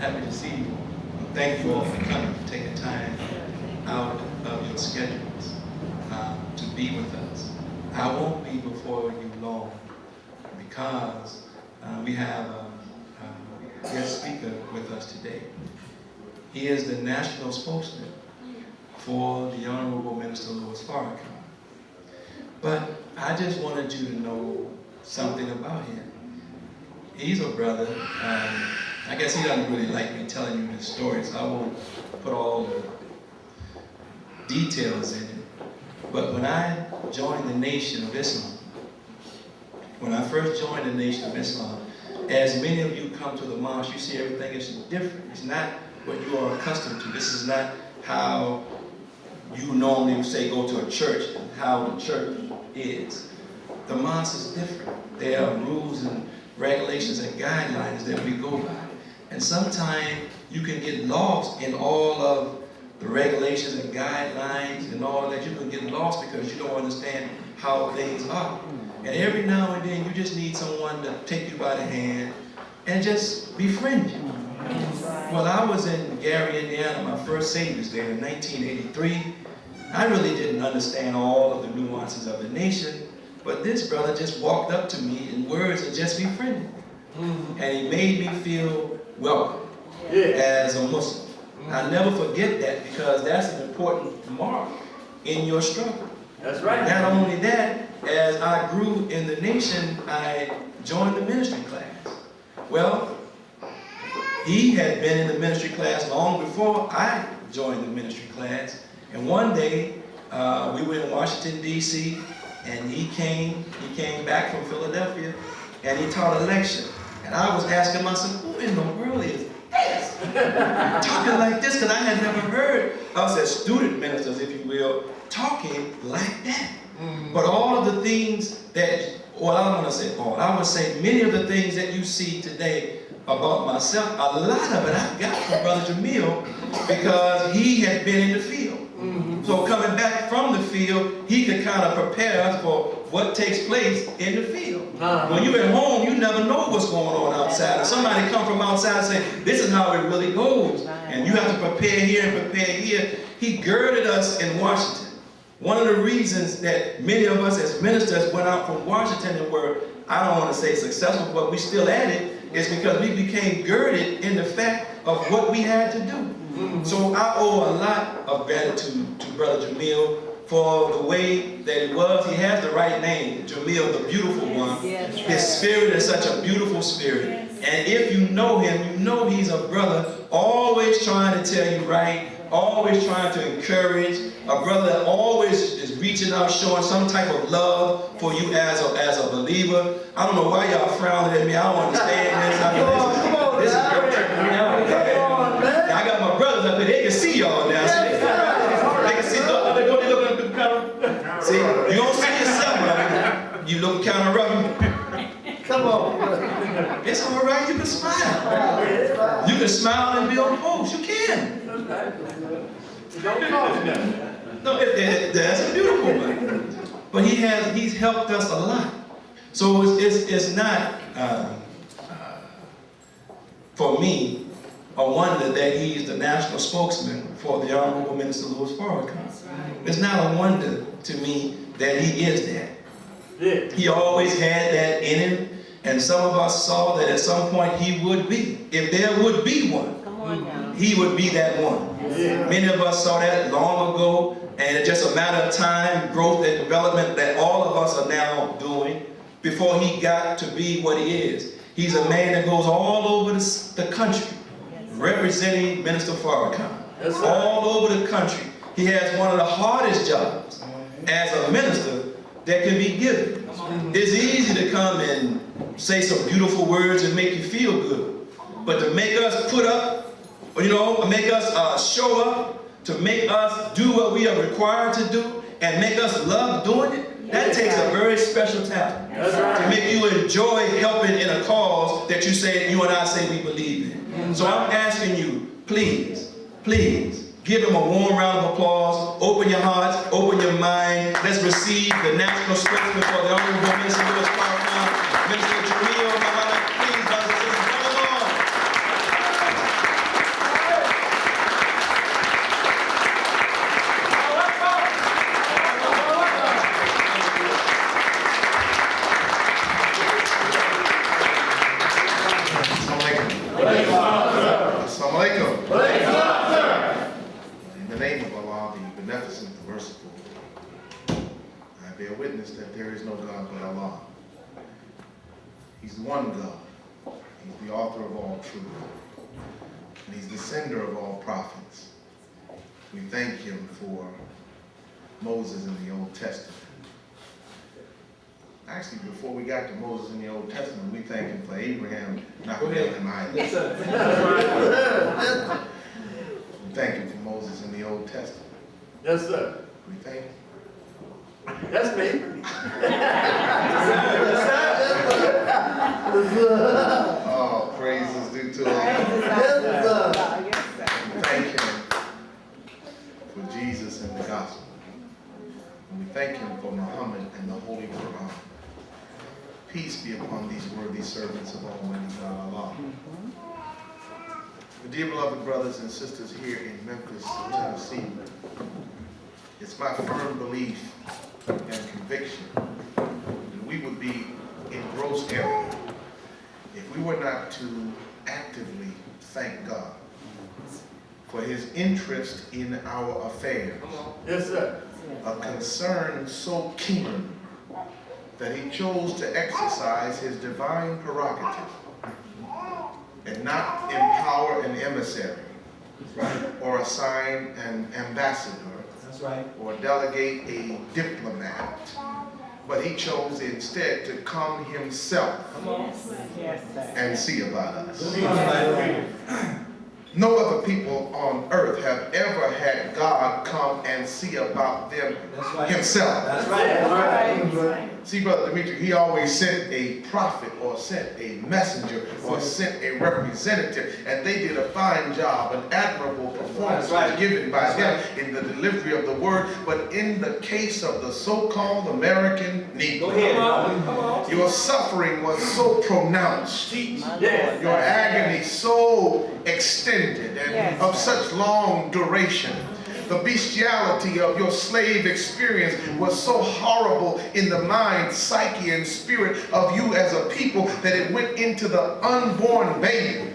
happy to see you. Thank you all for coming, for taking time out of your schedules to be with us. I won't be before you long because we have a guest speaker with us today. He is the national spokesman for the Honorable Minister Louis Farrakhan. But I just wanted you to know something about him. He's a brother. I guess he doesn't really like me telling you this story, so I won't put all the details in it. But when I joined the Nation of Islam, when I first joined the Nation of Islam, as many of you come to the mosque, you see everything is different. It's not what you are accustomed to. This is not how you normally say go to a church and how the church is. The mosque is different. There are rules and regulations and guidelines that we go by. And sometimes you can get lost in all of the regulations and guidelines and all that. You can get lost because you don't understand how things are. And every now and then you just need someone to take you by the hand and just befriend you. Well, I was in Gary, Indiana, my first Savior's Day in 1983. I really didn't understand all of the nuances of the nation, but this brother just walked up to me in words and just befriended me. And he made me feel welcome as a Muslim. I'll never forget that because that's an important mark in your struggle. That's right. Not only that, as I grew in the nation, I joined the ministry class. Well, he had been in the ministry class long before I joined the ministry class. And one day, we were in Washington, D.C., and he came back from Philadelphia, and he taught a lecture. And I was asking myself, who in the world is this? Talking like this, because I had never heard us as student ministers, if you will, talking like that. But all of the things that, well, I don't want to say all, I would say many of the things that you see today about myself, a lot of it I got from Brother Jamil because he had been in the field. So coming back from the field, he could kind of prepare us for what takes place in the field. When you're at home, you never know what's going on outside. If somebody come from outside and say, this is how it really goes, and you have to prepare here and prepare here. He girded us in Washington. One of the reasons that many of us as ministers went out from Washington and were, I don't want to say successful, but we still at it, is because we became girded in the fact of what we had to do. So I owe a lot of gratitude to Brother Jamil for the way that it was. He has the right name, Jamil, the beautiful one. His spirit is such a beautiful spirit. And if you know him, you know he's a brother always trying to tell you right, always trying to encourage, a brother that always is reaching out, showing some type of love for you as a believer. I don't know why y'all frowning at me. I don't understand this. I mean, this is tripping me out. Now, I got my brothers up here. They can see y'all now. See, they can see. They looking at the camera. See, you don't see yourself, man. You looking kind of rough. Come on. It's all right. You can smile. You can smile and be on post. You can. Don't cause nothing. No, that's a beautiful one. But he's helped us a lot. So it's not for me a wonder that he's the national spokesman for the Honorable Minister Louis Farrakhan. It's not a wonder to me that he is that. He always had that in him, and some of us saw that at some point he would be. If there would be one, he would be that one. Many of us saw that long ago, and it's just a matter of time, growth and development that all of us are now doing before he got to be what he is. He's a man that goes all over the country representing Minister Farrakhan. All over the country. He has one of the hardest jobs as a minister that can be given. It's easy to come and say some beautiful words and make you feel good, but to make us put up, you know, make us show up, to make us do what we are required to do, and make us love doing it, that takes a very special talent. To make you enjoy helping in a cause that you and I say we believe in. So I'm asking you, please, please, give him a warm round of applause. Open your hearts, open your mind. Let's receive the national spokesman for the Honorable Minister Louis Farrakhan, Minister Jamil. Please, brothers and sisters, come along. Assalamu alaikum. In the name of Allah, the beneficent, the merciful, I bear witness that there is no God but Allah. He's the one God. He's the author of all truth. And He's the sender of all prophets. We thank Him for Moses in the Old Testament. Actually, before we got to Moses in the Old Testament, we thank Him for Abraham not killing him either. Yes, sir. We thank Him for Moses in the Old Testament. Yes, sir. We thank Him. That's me. Oh, praises due to Him. We thank Him for Jesus and the gospel. And we thank Him for Muhammad and the Holy Quran. Peace be upon these worthy servants of Almighty God Allah. My dear beloved brothers and sisters here in Memphis, Tennessee, it's my firm belief and conviction that we would be in gross error if we were not to actively thank God for His interest in our affairs. Yes, sir. A concern so keen that He chose to exercise His divine prerogative and not empower an emissary or assign an ambassador or delegate a diplomat, but He chose instead to come Himself and see about us. No other people on earth have ever had God come and see about them Himself. That's right. See, Brother Dimitri, He always sent a prophet or sent a messenger or sent a representative, and they did a fine job, an admirable performance was given by them in the delivery of the word. But in the case of the so-called American Negro, your suffering was so pronounced, your agony so extended and of such long duration. The bestiality of your slave experience was so horrible in the mind, psyche, and spirit of you as a people that it went into the unborn baby.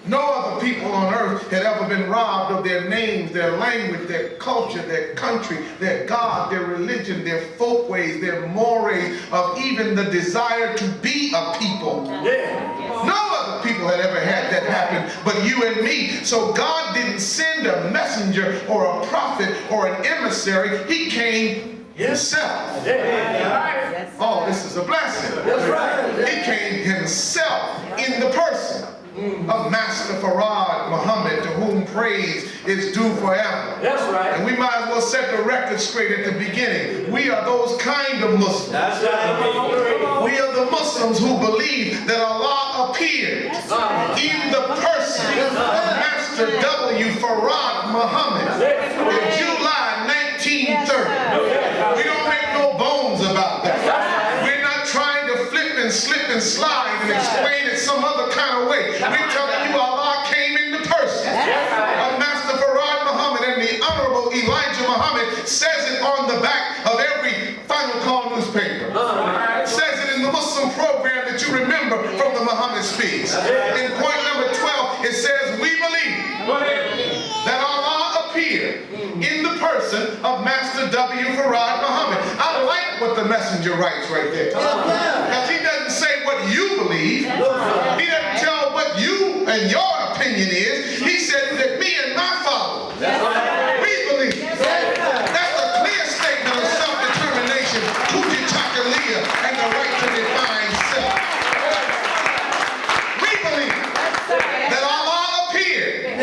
No other people on earth had ever been robbed of their names, their language, their culture, their country, their God, their religion, their folkways, their mores, of even the desire to be a people. No other people had ever had that happen but you and me. So God didn't send a messenger or a prophet or an emissary. He came Himself. Oh, this is a blessing. He came Himself in the person of Master Farad Muhammad, to whom praise is due forever. That's right. And we might as well set the record straight at the beginning. We are those kind of Muslims. That's right. We are the Muslims who believe that Allah appeared in the person of Master W. Farad Muhammad in July 1930. We don't make no bones about that. We're not trying to flip and slip and slide and explain it some other kind of way. We're telling you Allah came in the person of Master Farad Muhammad, and the Honorable Elijah Muhammad says it on the back of every Final Call newspaper. Says it in the Muslim program that you remember from the Muhammad Speaks. In point number 12, it says, we believe that Allah appeared in the person of Master W. Farad Muhammad. I like what the messenger writes right there. Because he doesn't say what you believe. He doesn't tell what you and your opinion is. He said that me and my followers, we believe. That's a clear statement of self-determination, Kujitakaliyah, and the right to define self. We believe that Allah appeared.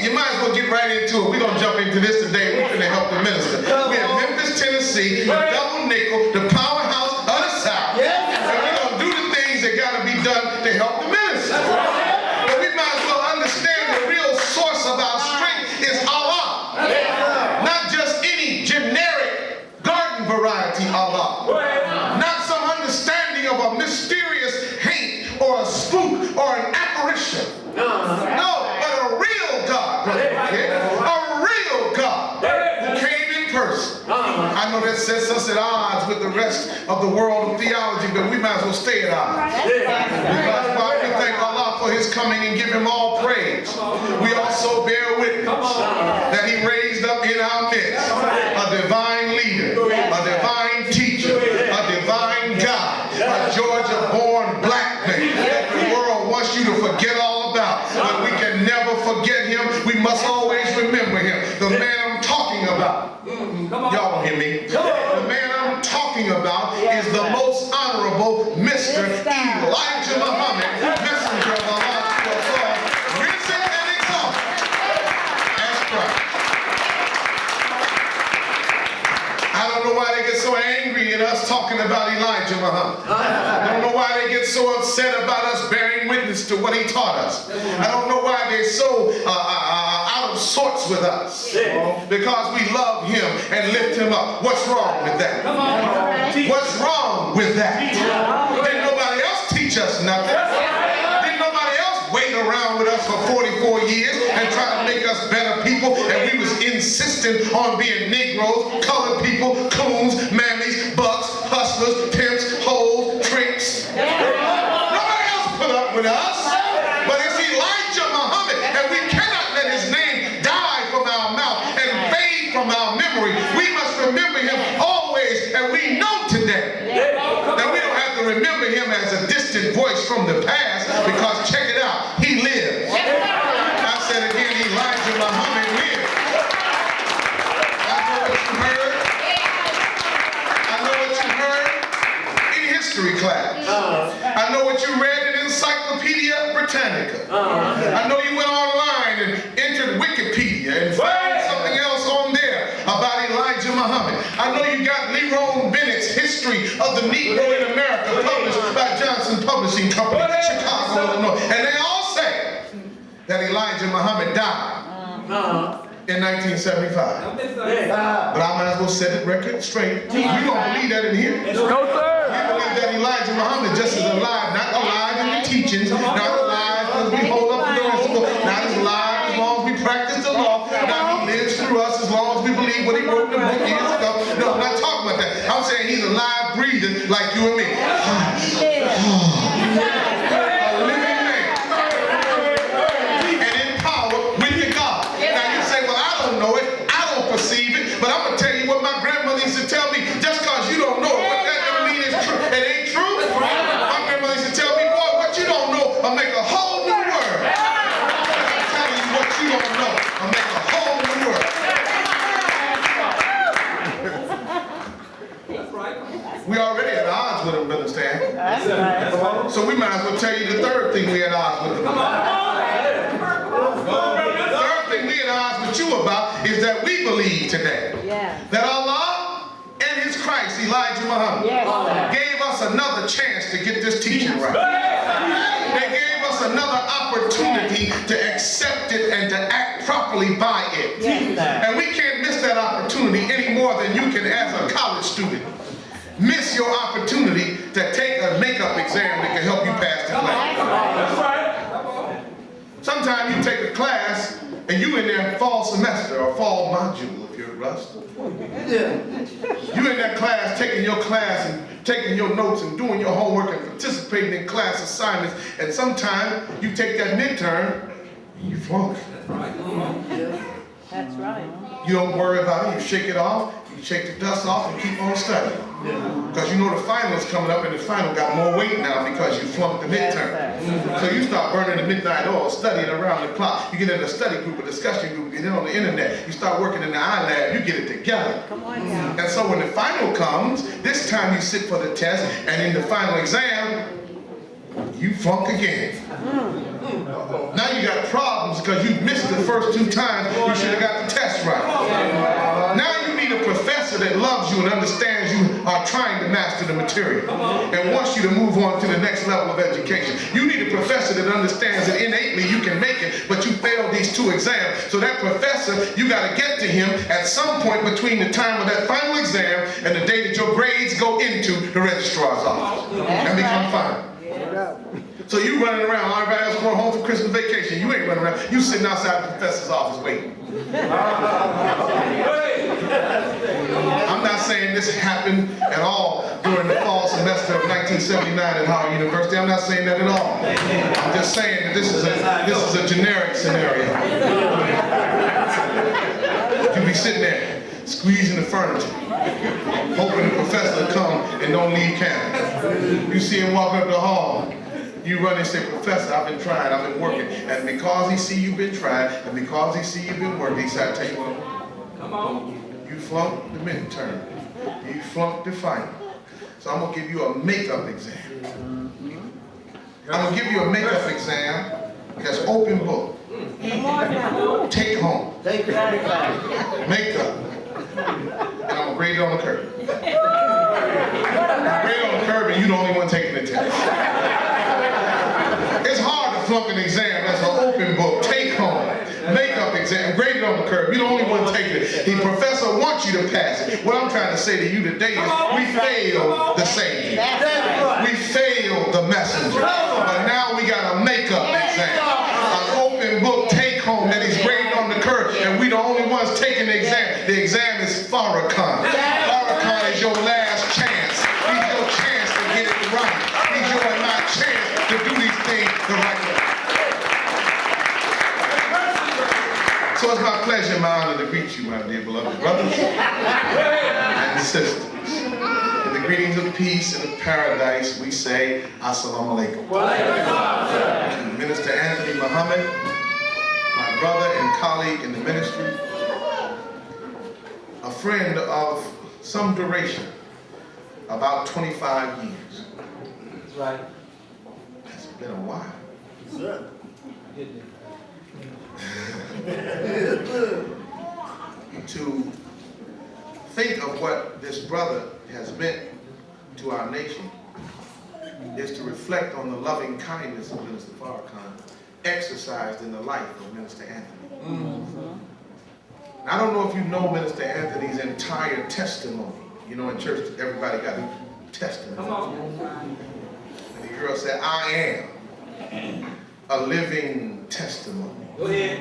You might as well get right into it. We're going to jump into this today. We're going to help the minister. We're in Memphis, Tennessee, double nickel, the powerhouse of the South. And we're going to do the things that got to be done to help the minister. But we might as well understand the real source of our strength is Allah. Not just any generic garden variety Allah. Not some understanding of a mysterious haint or a spook or an apparition. No, but a real God. A real God who came in person. I know that sets us at odds with the rest of the world of theology, but we might as well stay at odds. Because while we thank his coming and give him all praise. We also bear witness that he raised up in our midst a divine leader, a divine teacher, a divine God, a Georgia-born black man that the world wants you to forget all about. But we can never forget him. We must always remember him. The man I'm talking about, y'all don't hear me. The man I'm talking about is the most honorable Mr. Elijah Muhammad, messenger of Allah to us all, risen and exalted as Christ. I don't know why they get so angry at us talking about Elijah Muhammad. I don't know why they get so upset about us bearing witness to what he taught us. I don't know why they're so out of sorts with us. Because we love him and lift him up. What's wrong with that? What's wrong with that? Didn't nobody else teach us nothing? Didn't nobody else wait around with us for 44 years and try to make us better people? And we was insistent on being Negroes, colored people, coons, mammies, bucks, hustlers, pimps, hoes, tricks. Nobody else put up with us. But it's Elijah Muhammad, and we cannot let his name die from our mouth and fade from our memory. We must remember him always, and we know today that we don't have to remember him as a distant voice from the past, because check it out, he lived. I said again, Elijah Muhammad lived. I know what you heard. I know what you heard in history class. I know what you read in Encyclopedia Britannica. I know you went online and entered Wikipedia and found something else on there about Elijah Muhammad. I know you got Lerone Bennett's History of the Negro in America, published by Johnson Publishing Company, Chicago, Illinois. And they all say that Elijah Muhammad died in 1975. But I might as well set the record straight. We don't believe that in here. No, sir. We believe that Elijah Muhammad just is alive, not alive in the teachings, not alive because we hold up to the principle, not as alive as long as we practice the law, not he lives through us as long as we believe what he wrote in the book years ago. No, I'm not talking about that. I'm saying he's alive, breathing like you and me. A living man. And in power with the God. Now you say, well, I don't know it, I don't perceive it, but I'm going to tell you what my grandmother used to tell me. Just because you don't know it, what that don't mean is true. It ain't true. My grandmother used to tell me, boy, what you don't know will make a whole new world. I'm telling you what you don't know will make a whole new world. We already at odds with him, Brother Stan. So we might as well tell you the third thing we at odds with him about. The third thing we at odds with you about is that we believe today that Allah and his Christ, Elijah Muhammad, gave us another chance to get this teaching right. They gave us another opportunity to accept it and to act properly by it. And we can't miss that opportunity any more than you can as a college student miss your opportunity to take a makeup exam that can help you pass the class. Sometimes you take a class and you in there fall semester or fall module if you're Rust. You in that class taking your class and taking your notes and doing your homework and participating in class assignments, and sometimes you take that midterm and you flunk. That's right. You don't worry about it, you shake it off, you shake the dust off and keep on studying. Because you know the final is coming up, and the final got more weight now because you flunked the midterm. So you start burning the midnight oil, studying around the clock. You get in a study group, a discussion group, you get on the internet, you start working in the iLab, you get it together. Come on now. And so when the final comes, this time you sit for the test, and in the final exam, you flunk again. Now you got problems because you missed the first 2 times. You should have got the test right. Now you need a professor that loves you and understands you are trying to master the material and wants you to move on to the next level of education. You need a professor that understands that innately you can make it, but you failed these 2 exams. So that professor, you got to get to him at some point between the time of that final exam and the day that your grades go into the registrar's office and become final. So you running around, everybody else going home for Christmas vacation. You ain't running around. You sitting outside the professor's office waiting. I'm not saying this happened at all during the fall semester of 1979 at Howard University. I'm not saying that at all. I'm just saying that this is a generic scenario. You be sitting there squeezing the furniture, hoping the professor will come and don't leave campus. You see him walk up the hall. You run and say, Professor, I've been trying, I've been working. And because he see you've been trying, and because he see you've been working, he said, I tell you what, come on. You flunked the midterm. You flunked the final. So I'm going to give you a makeup exam. I'm going to give you a makeup exam that's open book. Take home. Makeup. And I'm going to grade it on the curve. Grade it on the curve and you're the only one taking the test. It's hard to flunk an exam that's an open book, take home, makeup exam, graded on the curve. You're the only one taking it. The professor wants you to pass it. What I'm trying to say to you today is we failed the Savior. We failed the messenger. But now we got a makeup exam, an open book, take home that he's graded on the curve, and we the only ones taking the exam. The exam is Farrakhan. Farrakhan is your last chance. He's your chance to get it right. He's your and my chance to do these things the right way. So it's my pleasure and my honor to greet you, my dear beloved brothers and sisters. In the greetings of peace and of paradise, we say, Assalamu alaikum. To Minister Anthony Muhammad, my brother and colleague in the ministry, a friend of some duration, about 25 years. That's right. It's been a while. Sir. To think of what this brother has meant to our nation is to reflect on the loving kindness of Minister Farrakhan exercised in the life of Minister Anthony. I don't know if you know Minister Anthony's entire testimony. You know, in church, everybody got a testimony. And the girl said, I am a living testimony. Go ahead.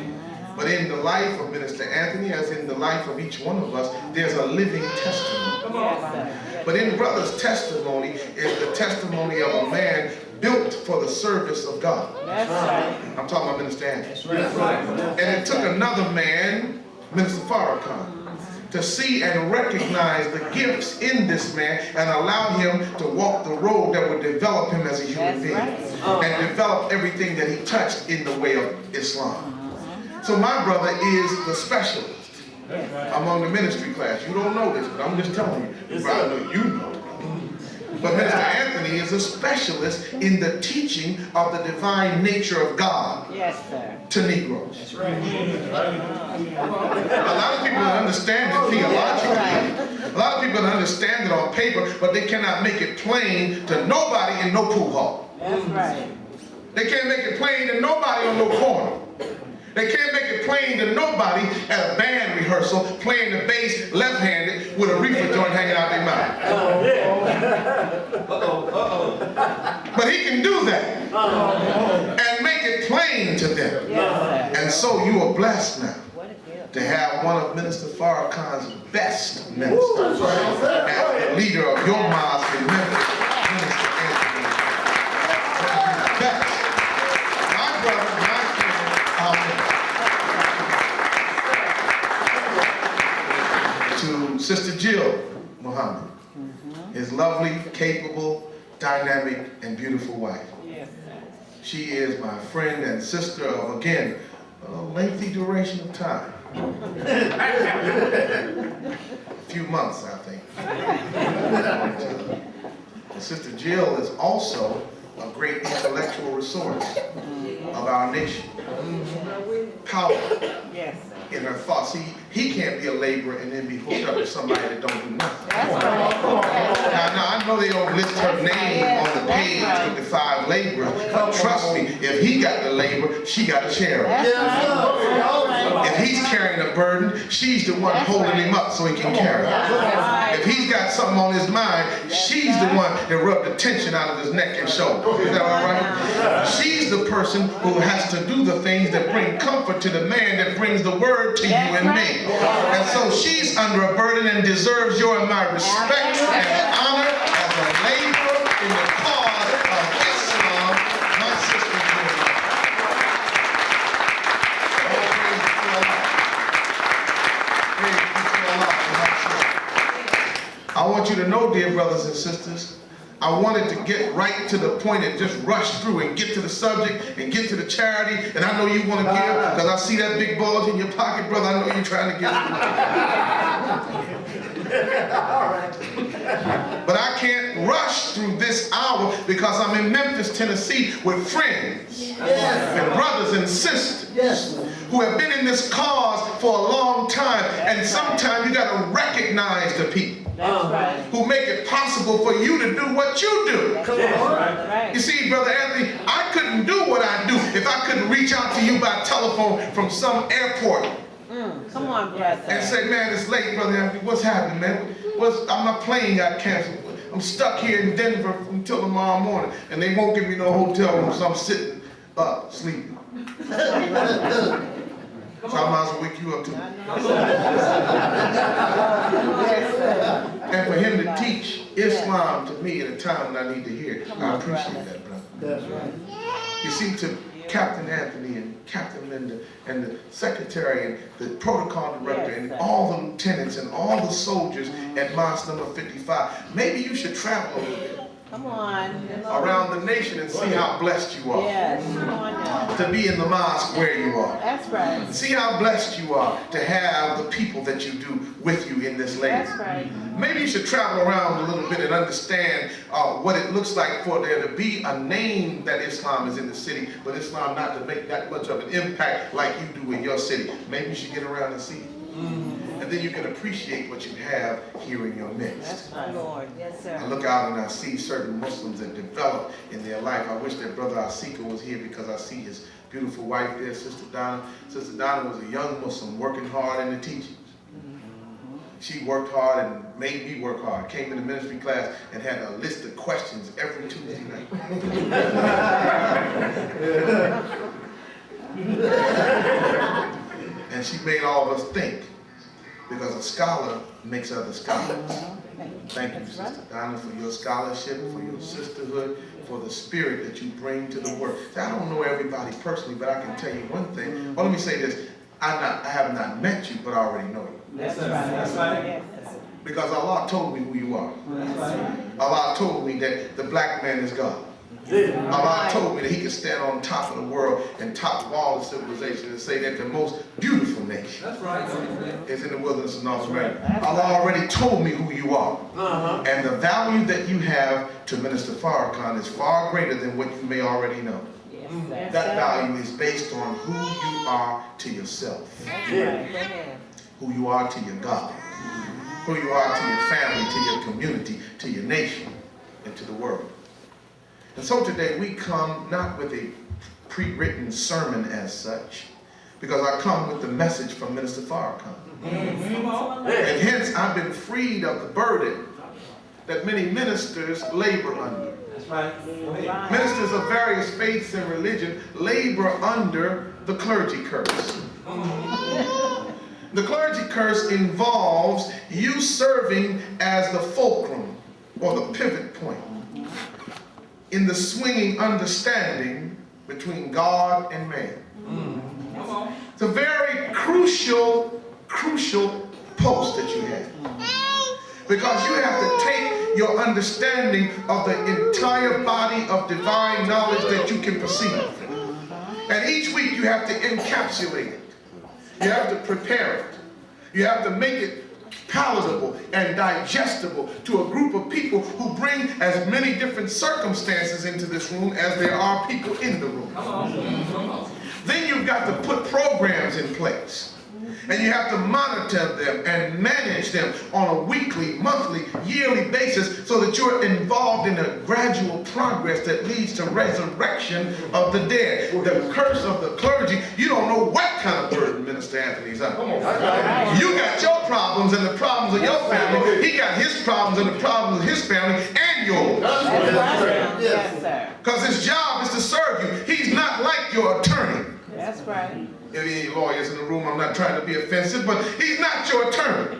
But in the life of Minister Anthony, as in the life of each one of us, there's a living testimony. Come on. But in brother's testimony is the testimony of a man built for the service of God. That's right. I'm talking about Minister Anthony. That's right. And it took another man, Minister Farrakhan, to see and recognize the gifts in this man and allow him to walk the road that would develop him as a human being and develop everything that he touched in the way of Islam. So my brother is the specialist among the ministry class. You don't know this, but I'm just telling you. Yes, I know you know. But Minister Anthony is a specialist in the teaching of the divine nature of God to Negroes. That's right. A lot of people understand it theologically. A lot of people understand it on paper, but they cannot make it plain to nobody in no pool hall. That's right. They can't make it plain to nobody on no corner. They can't make it plain to nobody at a band rehearsal playing the bass left-handed with a reefer joint hanging out their mouth. But he can do that and make it plain to them. And so you are blessed now to have one of Minister Farrakhan's best ministers as the leader of your mosque in Memphis, Minister Anthony. Best. My brother, my friend, our to Sister Jill Muhammad, his lovely, capable, dynamic, and beautiful wife. She is my friend and sister of, again, a lengthy duration of time. A few months, I think. And Sister Jill is also a great intellectual resource of our nation. Power in her thoughts. he can't be a laborer and then be hooked up with somebody that don't do nothing. That's right. Now, I know they don't list her name on the page with the 5 laborers, but trust me, if he got the labor, she got a share of it. If he's carrying a burden, she's the one holding him up so he can carry it. If he's got something on his mind, she's the one that rubbed the tension out of his neck and shoulder. Is that all right? She's the person who has to do the things that bring comfort to the man that brings the word to you and me. And so she's under a burden and deserves your and my respect and honor as a laborer in the cause of Islam, my sister Jamil. I want you to know, dear brothers and sisters, I wanted to get right to the point and just rush through and get to the subject and get to the charity. And I know you want to give, because I see that big bulge in your pocket, brother. I know you're trying to give. But I can't rush through this hour because I'm in Memphis, Tennessee with friends and brothers and sisters who have been in this cause for a long time. And sometimes you got to recognize the people. That's right. Who make it possible for you to do what you do. Come on. You see, Brother Anthony, I couldn't do what I do if I couldn't reach out to you by telephone from some airport. Come on, brother. And say, man, it's late, Brother Anthony. What's happening, man? My plane got canceled. I'm stuck here in Denver until tomorrow morning. And they won't give me no hotel room, so I'm sitting up, sleeping. So I might as well wake you up too. And for him to teach Islam to me at a time when I need to hear it, I appreciate that, brother. That's right. You see, to Captain Anthony and Captain Linda and the secretary and the protocol director and all the lieutenants and all the soldiers at Mosque number 55, maybe you should travel a little bit. Come on. Around the nation and see how blessed you are. Yes, come on now. To be in the mosque where you are. That's right. See how blessed you are to have the people that you do with you in this labor. That's right. Maybe you should travel around a little bit and understand what it looks like for there to be a name that Islam is in the city, but Islam not to make that much of an impact like you do in your city. Maybe you should get around and see it. And then you can appreciate what you have here in your midst. That's my Lord. Yes, sir. I look out and I see certain Muslims that develop in their life. I wish that Brother Asika was here because I see his beautiful wife there, Sister Donna. Sister Donna was a young Muslim working hard in the teachings. She worked hard and made me work hard. Came in the ministry class and had a list of questions every Tuesday night. And she made all of us think, because a scholar makes other scholars. Thank you, Sister Donna, for your scholarship, for your sisterhood, for the spirit that you bring to the work. See, I don't know everybody personally, but I can tell you one thing. Well, let me say this. I have not met you, but I already know you. That's right. That's right. Because Allah told me who you are. Allah told me that the black man is God. Allah told me that he could stand on top of the world and top of all the civilization and say that the most beautiful nation is in the wilderness of North America. Allah already told me who you are. And the value that you have to Minister Farrakhan is far greater than what you may already know. That value is based on who you are to yourself, who you are to your God, who you are to your family, to your community, to your nation, and to the world. And so today we come not with a pre-written sermon as such, because I come with the message from Minister Farrakhan. And hence I've been freed of the burden that many ministers labor under. Ministers of various faiths and religion labor under the clergy curse. The clergy curse involves you serving as the fulcrum or the pivot point in the swinging understanding between God and man. It's a very crucial post that you have. Because you have to take your understanding of the entire body of divine knowledge that you can perceive. And each week you have to encapsulate it. You have to prepare it. You have to make it palatable and digestible to a group of people who bring as many different circumstances into this room as there are people in the room. Then you've got to put programs in place. And you have to monitor them and manage them on a weekly, monthly, yearly basis so that you're involved in a gradual progress that leads to resurrection of the dead. The curse of the clergy, you don't know what kind of burden Minister Anthony's under. You got your problems and the problems of your family. He got his problems and the problems of his family and yours. Yes, sir. Because his job is to serve you. He's not like your attorney. That's right. Any lawyers in the room, I'm not trying to be offensive, but he's not your attorney.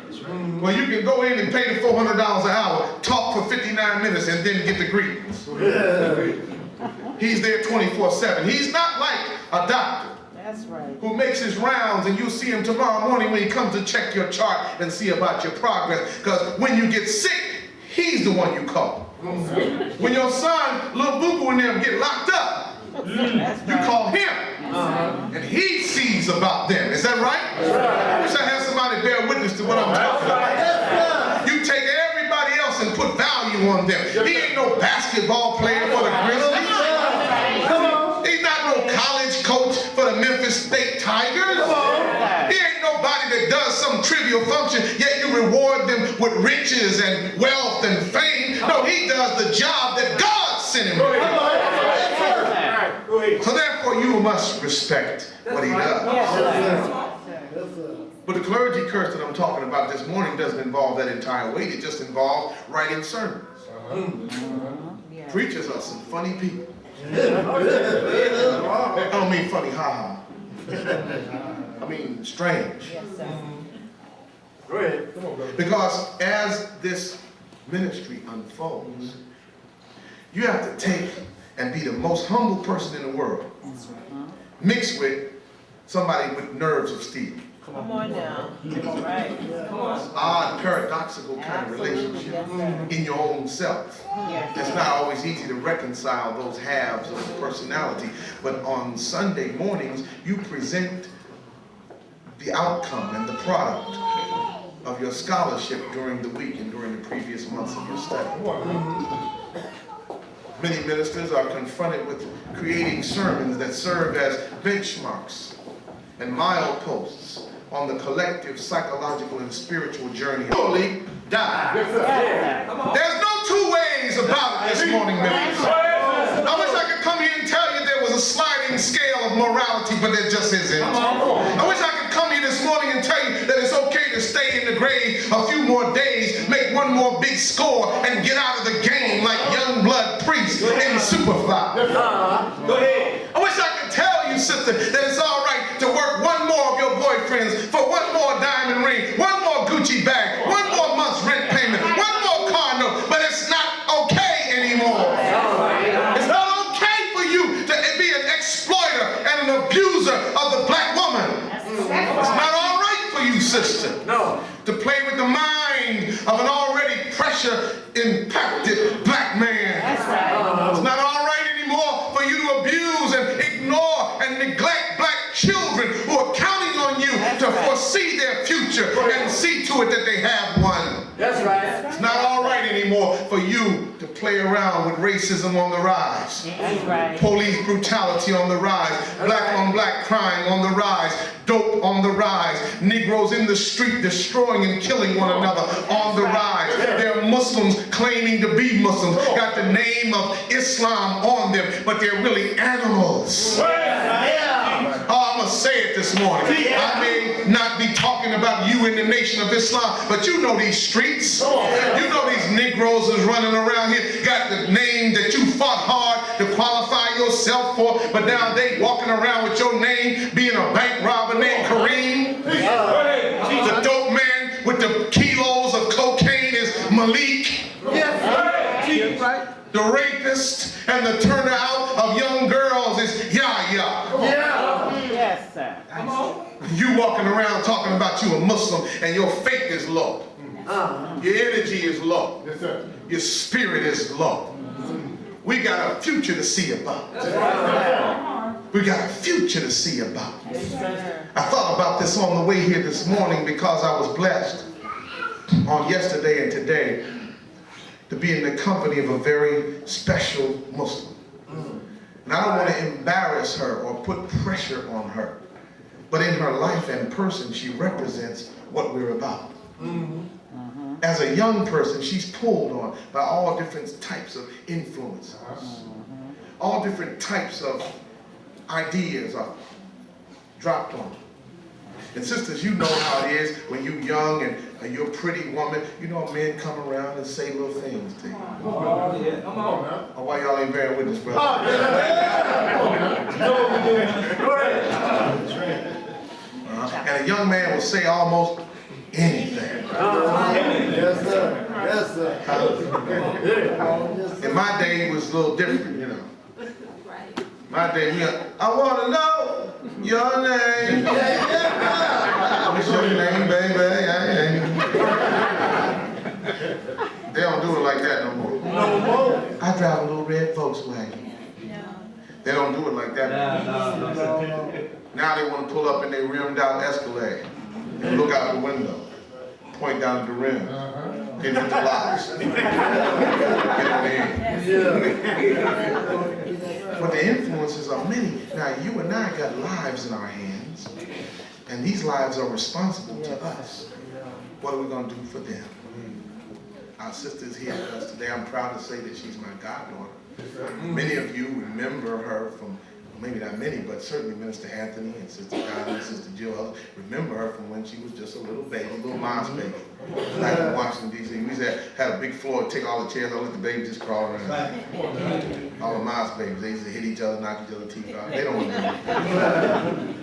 Well, you can go in and pay the $400 an hour, talk for 59 minutes, and then get the grievance. He's there 24/7. He's not like a doctor. That's right. Who makes his rounds, and you'll see him tomorrow morning when he comes to check your chart and see about your progress. Because when you get sick, he's the one you call. When your son, little boo-boo and them get locked up, you call him. And he sees about them. Is that right? I wish I had somebody bear witness to what I'm talking about. You take everybody else and put value on them. He ain't no basketball player for the Grizzlies. He's not no college coach for the Memphis State Tigers. He ain't nobody that does some trivial function, yet you reward them with riches and wealth and fame. No, he does the job that God sent him to do. So therefore you must respect what he does. But the clergy curse that I'm talking about this morning doesn't involve that entire weight. It just involves writing sermons. Preachers are some funny people. I don't mean funny, ha-ha. I mean strange. Go ahead. Because as this ministry unfolds, you have to take and be the most humble person in the world, mixed with somebody with nerves of steel. Come on now. All right. Come on. Odd, paradoxical kind of relationship in your own self. It's not always easy to reconcile those halves of the personality, but on Sunday mornings, you present the outcome and the product of your scholarship during the week and during the previous months of your study. Many ministers are confronted with creating sermons that serve as benchmarks and mileposts on the collective psychological and spiritual journey. Surely die. There's no two ways about it this morning, ministers. I wish I could come here and tell you there was a sliding scale of morality, but there just isn't. I wish I could come here this morning and tell you that it's okay to stay in the grave a few more days, make one more big score, and get out of the game like young blood priests in Superfly. Go ahead. I wish I could tell you, sister, that it's all right to work one more of your boyfriends for one more diamond ring, one more Gucci bag, one more month's rent payment, one more car note, but it's not okay anymore. It's not okay for you to be an exploiter and an abuser of the black woman. It's not all right for you, sister, to play with the mind of an already pressure-impacted black man. It's not all right anymore for you to abuse and ignore and neglect black children who are counting on you to foresee their future and see to it that they have one. That's right. It's not all right anymore for you to play around with racism on the rise. That's right. Police brutality on the rise. Black on black crime on the rise. Dope on the rise. Negroes in the street destroying and killing one another on the rise. There are Muslims claiming to be Muslims. Got the name of Islam on them, but they're really animals. Oh, I'm going to say it this morning. I may not be talking about you in the Nation of Islam, but you know these streets. You know these Negroes is running around here, got the name that you fought hard to qualify yourself for, but now they walking around with your name, being a bank robber named Kareem. The dope man with the kilos of cocaine is Malik. The rapist and the turner out of young girls is Yahya. Yes, sir. You walking around talking about you a Muslim and your faith is low. Your energy is low. Your spirit is low. We got a future to see about. We got a future to see about. I thought about this on the way here this morning because I was blessed on yesterday and today to be in the company of a very special Muslim. And I don't want to embarrass her or put pressure on her, But in her life and person, she represents what we're about. As a young person, she's pulled on by all different types of influences. All different types of ideas are dropped on her. And sisters, you know how it is when you're young and you're a pretty woman. You know men come around and say little things to you. Oh, yeah. Come on, man. Oh, why y'all ain't bearing witness, brother? Oh, yeah. You know what we're doing. Go ahead. And a young man will say almost anything. Yes, sir. Yes, sir. In my day, it was a little different, you know. My day, I want to know your name. What's your name, baby? They don't do it like that no more. No more. I drive a little red Volkswagen. They don't do it like that no more. Now they want to pull up in their rimmed out Escalade and look out the window, point down at the rim, hit with the locks. Get on in. But the influences are many. Now you and I got lives in our hands, and these lives are responsible to us. What are we going to do for them? Our sister is here with us today. I'm proud to say that she's my goddaughter. Many of you remember her from, maybe not many, but certainly Minister Anthony and Sister Donna and Sister Jill remember her from when she was just a little baby, a little Mosque baby. Like in Washington, D.C. We used to have a big floor, take all the chairs, and let the babies just crawl around. All the Mosque babies, they used to hit each other, knock each other's teeth out. They don't remember.